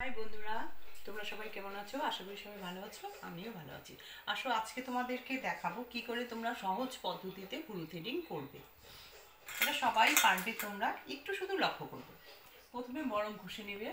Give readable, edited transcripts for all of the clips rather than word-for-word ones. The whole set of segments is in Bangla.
হাই বন্ধুরা, তোমরা সবাই কেমন আছো? আশা করি সবাই ভালো আছো, আমিও ভালো আছি। আসো আজকে তোমাদেরকে দেখাবো কি করে তোমরা সহজ পদ্ধতিতে ভুরু থ্রেডিং করবে। এটা সবাই পারবে, তোমরা একটু শুধু লক্ষ্য করবে। প্রথমে বরফ ঘষে নেবে।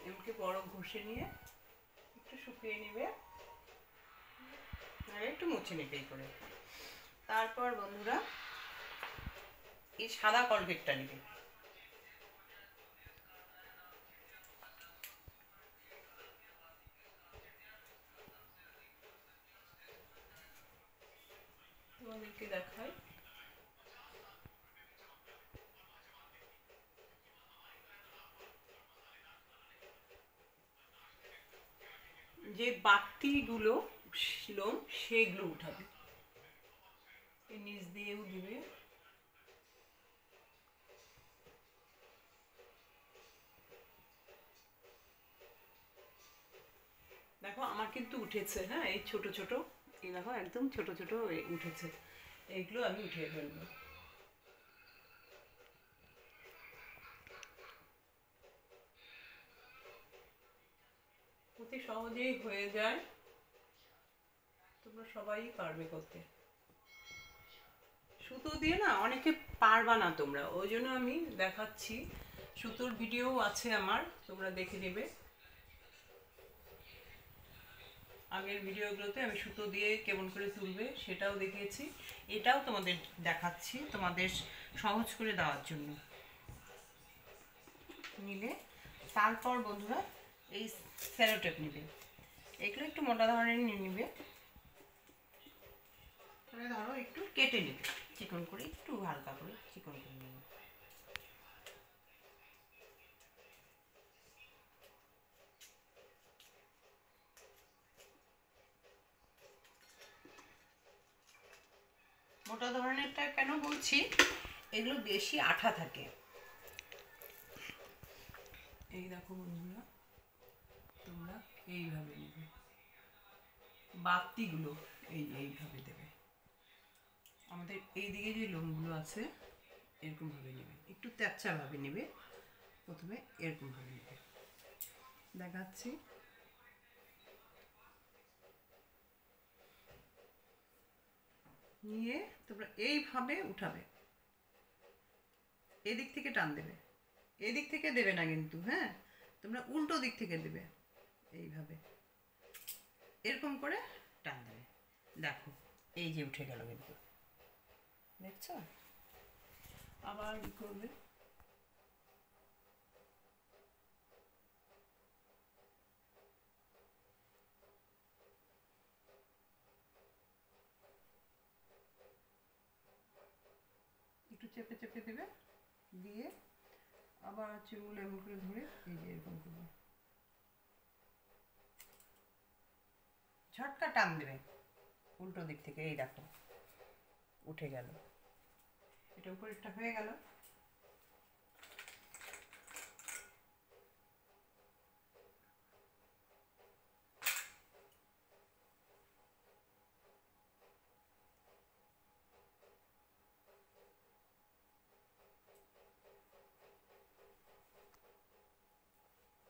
এমনকি বরফ ঘষে নিয়ে একটু শুকিয়ে নেবে আর একটু মুছে নেবে এই করে। তারপর বন্ধুরা এই সাদা কলগেটটা নেবে। তোমাদেরকে দেখাই, যে বাতিগুলো লোম সেগুলো উঠাবে, এই নিচ দিয়েও দিবে। দেখো আমার কিন্তু উঠেছে, হ্যাঁ, এই ছোট ছোট, এই দেখো একদম ছোট ছোট উঠেছে। এইগুলো আমি উঠিয়ে ফেলবো। অতি সহজেই হয়ে যায়, তোমরা সবাই পারবে করতে। সুতো দিয়ে না অনেকে পারবা না তোমরা, ওই জন্য আমি দেখাচ্ছি। সুতোর ভিডিও আছে আমার, তোমরা দেখে নেবে। আগের ভিডিওগুলোতে আমি সুতো দিয়ে কেমন করে তুলবে সেটাও দেখিয়েছি। এটাও তোমাদের দেখাচ্ছি, তোমাদের সহজ করে দেওয়ার জন্য। নিলে তারপর বন্ধুরা এই সেলোটেপ নেবে। এগুলো একটু মোটা ধরনের নিয়ে নিবে। তাহলে ধরো একটু কেটে নেবে চিকন করে, একটু হালকা করে চিকন করে নেবে। মোটা ধরনেরটা কেন বলছি, এগুলো বেশি আঠা থাকে। এই দেখো বন্ধুরা, তোমরা এইভাবে নেবে, বাতিগুলো এইভাবে দেবে। আমাদের এই দিকে যে লোমগুলো আছে এরকমভাবে নেবে, একটু ত্যাপচাভাবে নেবে। প্রথমে এরকমভাবে নেবে, দেখাচ্ছি। নিয়ে তোমরা এইভাবে উঠাবে, এদিক থেকে টান দেবে, এদিক থেকে দেবে না কিন্তু, হ্যাঁ, তোমরা উল্টো দিক থেকে দেবে। এইভাবে এরকম করে টান দেবে। দেখো এই যে উঠে গেল, কিন্তু দেখছো। আবার কি করবে, একটু চেপে চেপে দেবে, দিয়ে আবার চুলগুলো এমন করে ধরে এই যে এরকম করবে, ঝটকা টান দেবে উল্টো দিক থেকে। এই দেখো উঠে গেল, এটা উপরেরটা হয়ে গেল।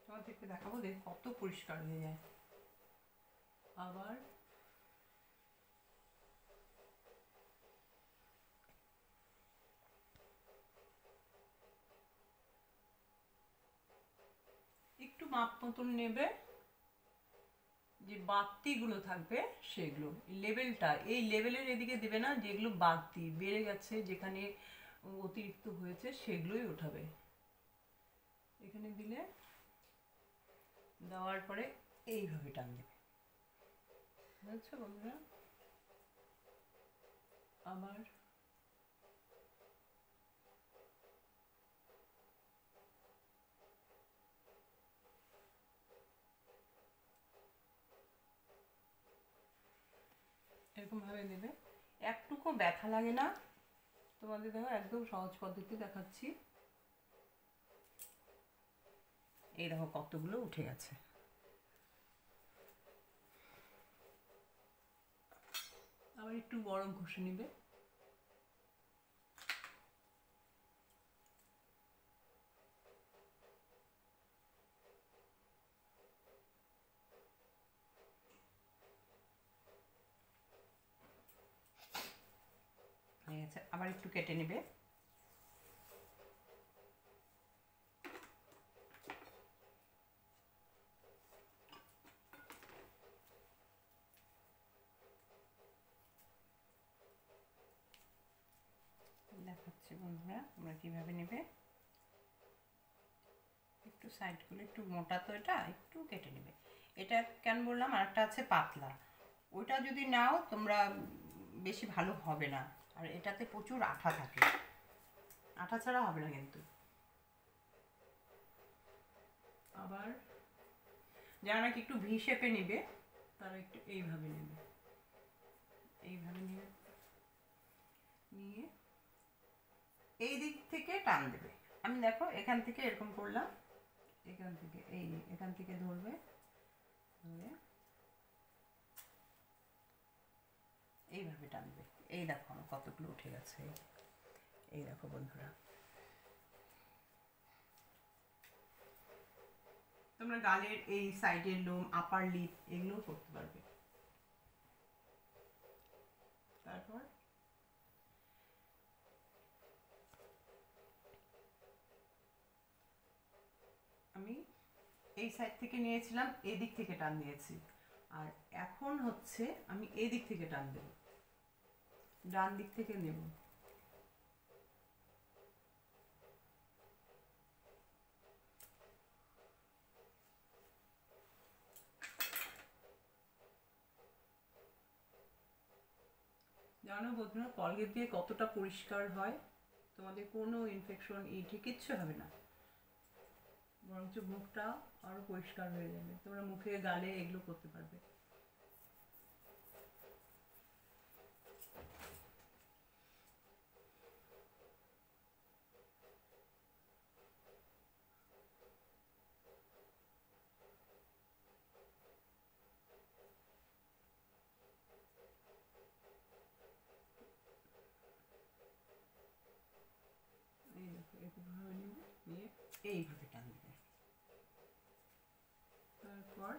তোমাদেরকে দেখাবো, দেখ কত পরিষ্কার হয়ে যায়। আবার একটু মাপ মতন নেবে, যে বাতিগুলো থাকবে সেগুলো, লেবেলটা এই লেবেলের এদিকে দেবে না, যেগুলো বাতি বেড়ে গেছে, যেখানে অতিরিক্ত হয়েছে সেগুলোই উঠাবে। এখানে দিলে, দেওয়ার পরে এইভাবে টান দেবে, বুঝছো বন্ধুরা। আবার এরকম ভাবে দেবে। একটুকু ব্যথা লাগে না। তোমাদের দেখো একদম সহজ পদ্ধতি দেখাচ্ছি। এই দেখো কতগুলো উঠে গেছে। আবার একটু গরম ঘষে নিবে। হয়ে গেছে, আবার একটু কেটে নেবে। দেখাচ্ছি বন্ধুরা তোমরা কীভাবে নেবে। একটু সাইডগুলো একটু মোটা, তো এটা একটু কেটে নেবে। এটা কেন বললাম, আর একটা আছে পাতলা, ওইটা যদি নাও তোমরা বেশি ভালো হবে না। আর এটাতে প্রচুর আঠা থাকে, আঠা ছাড়া হবে না কিন্তু। আবার যারা নাকি একটু ভি শেপে নিবে তারা একটু এইভাবে নেবে, এইভাবে নিয়ে নিয়ে এই দিক থেকে টান দেবে। আমি দেখো এখান থেকে এরকম করলাম, এখান থেকে এখান থেকে ধরবে, ধরে এইভাবে টানবে। এই দেখো আমার কতগুলো উঠে গেছে। এই দেখো বন্ধুরা, তোমরা গালের এই সাইডের লোম, আপার লিপ এগুলোও করতে পারবে। তারপর আমি এই সাইড থেকে নিয়েছিলাম, এই দিক থেকে টান দিয়েছি। আর এখন হচ্ছে আমি এই দিক থেকে টান দেব, ডান দিক থেকে নেব। জানো বন্ধুরা কলগেট দিয়ে কতটা পরিষ্কার হয়, তোমাদের কোনো ইনফেকশন কিচ্ছু হবে না, বরঞ্চ মুখটা আরও পরিষ্কার হয়ে যাবে। তোমরা মুখে গালে এগুলো করতে পারবে। এই দেখো এরকমভাবে নেবে, নিয়ে এইভাবে টান দেবে। তারপর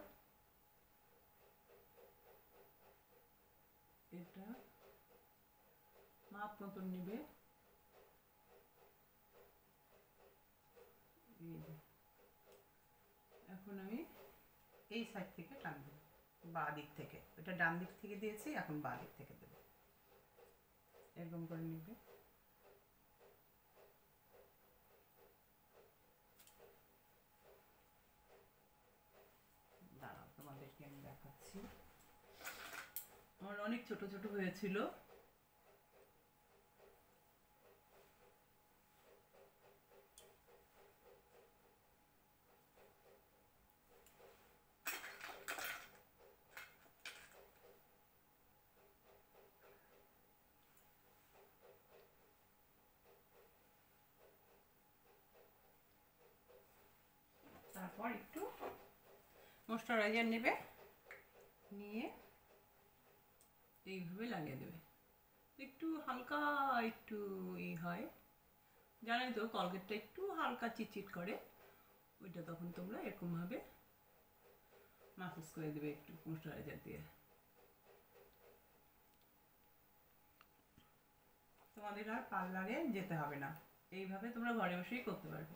এটা মাপ মতন নেবে। এখন আমি এই সাইড থেকে টান দেব, বাঁ দিক থেকে। এটা ডান দিক থেকে দিয়েছি, এখন বাঁ দিক থেকে দেবো। এরকম করে নিবে। দাঁড়াও তোমাদেরকে আমি দেখাচ্ছি। আমার অনেক ছোট ছোট হয়েছিল। তারপর একটু ময়েশ্চারাইজার নেবে, নিয়ে এইভাবে লাগিয়ে দেবে। একটু হালকা একটু হয়, জানোই তো কলগেটটা একটু হালকা চিটচিট করে, ওইটা তখন তোমরা এরকমভাবে মাসাজ করে দেবে একটু ময়েশ্চারাইজার দিয়ে। তোমাদের আর পার্লারে যেতে হবে না, এইভাবে তোমরা ঘরে বসেই করতে পারবে।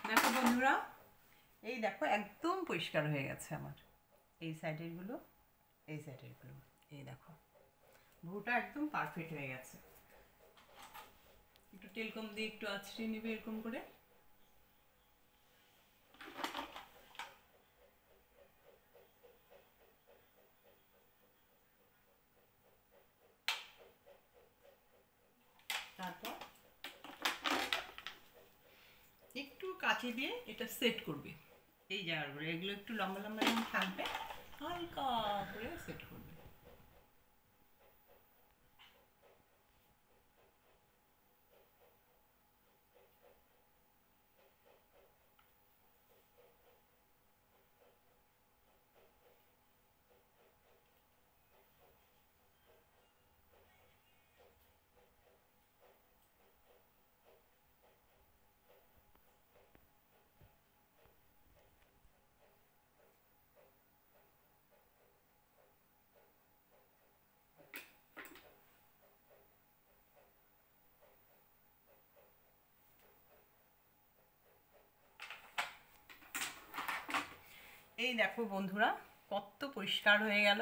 দেখো বন্ধুরা, এই দেখো একদম পরিষ্কার হয়ে গেছে আমার এই সাইডের গুলো। এই সাইডের গুলো। এই দেখো ভুরুটা একদম পারফেক্ট হয়ে গেছে। একটু তেল কম দিয়ে একটু আঁচড়িয়ে নিবে এরকম করে। তারপর একটু কাঁচি দিয়ে এটা সেট করবে। এই জায়গাগুলো এগুলো একটু লম্বা লম্বা যখন থাকবে হালকা করে সেট করবে। এই দেখো বন্ধুরা কত পরিষ্কার হয়ে গেল।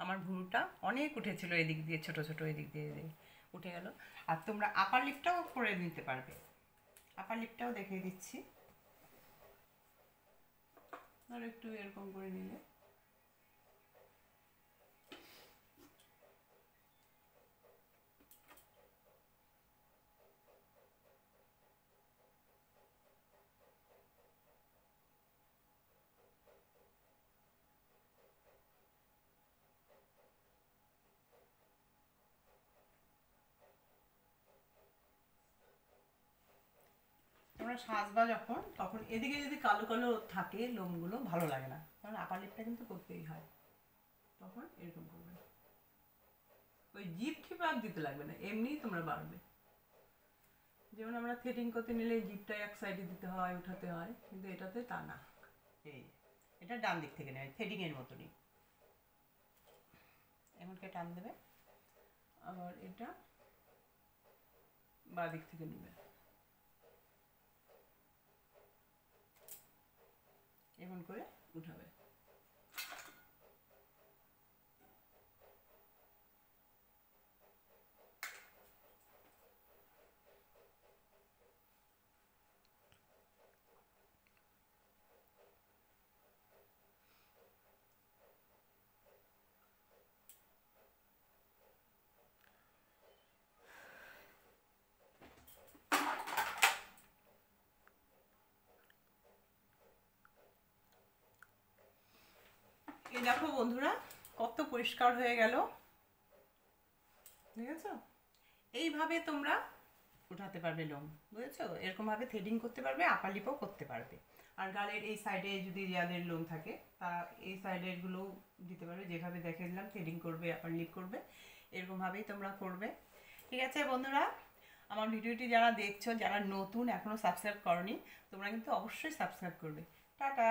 আমার ভুরুটা অনেক উঠেছিল এদিক দিয়ে, ছোট ছোট এদিক দিয়ে উঠে গেল। আর তোমরা আপার লিপটাও করে নিতে পারবে। আপার লিপটাও দেখিয়ে দিচ্ছি। আর একটু এরকম করে নিলে তোমরা সাজবা যখন, তখন এদিকে যদি কালো কালো থাকে লোমগুলো ভালো লাগে না, কারণ আপার লিপটা কিন্তু করতেই হয়। তখন এরকম করবে, ওই জিপ টিপ আর দিতে লাগবে না, এমনিই তোমরা বাড়বে। যেমন আমরা থ্রেডিং করতে নিলে জিপটা এক সাইডে দিতে হয়, উঠাতে হয়, কিন্তু এটাতে তা না। এই এটা ডান দিক থেকে নেবে, থ্রেডিংয়ের মতনই এমনকে টান দেবে। আবার এটা বাঁ দিক থেকে নেবে, এমন করে উঠাবে। এই দেখো বন্ধুরা কত পরিষ্কার হয়ে গেল, বুঝেছো? এইভাবে তোমরা উঠাতে পারবে লোম, বুঝেছো? এরকমভাবে থ্রেডিং করতে পারবে, আপার লিপও করতে পারবে। আর গালের এই সাইডে যদি যাদের লোম থাকে তারা এই সাইডের গুলো দিতে পারবে। যেভাবে দেখে দিলাম থ্রেডিং করবে, আপার লিপ করবে, এরকমভাবেই তোমরা করবে। ঠিক আছে বন্ধুরা, আমার ভিডিওটি যারা দেখছো, যারা নতুন এখনও সাবস্ক্রাইব করনি, তোমরা কিন্তু অবশ্যই সাবস্ক্রাইব করবে। টাটা।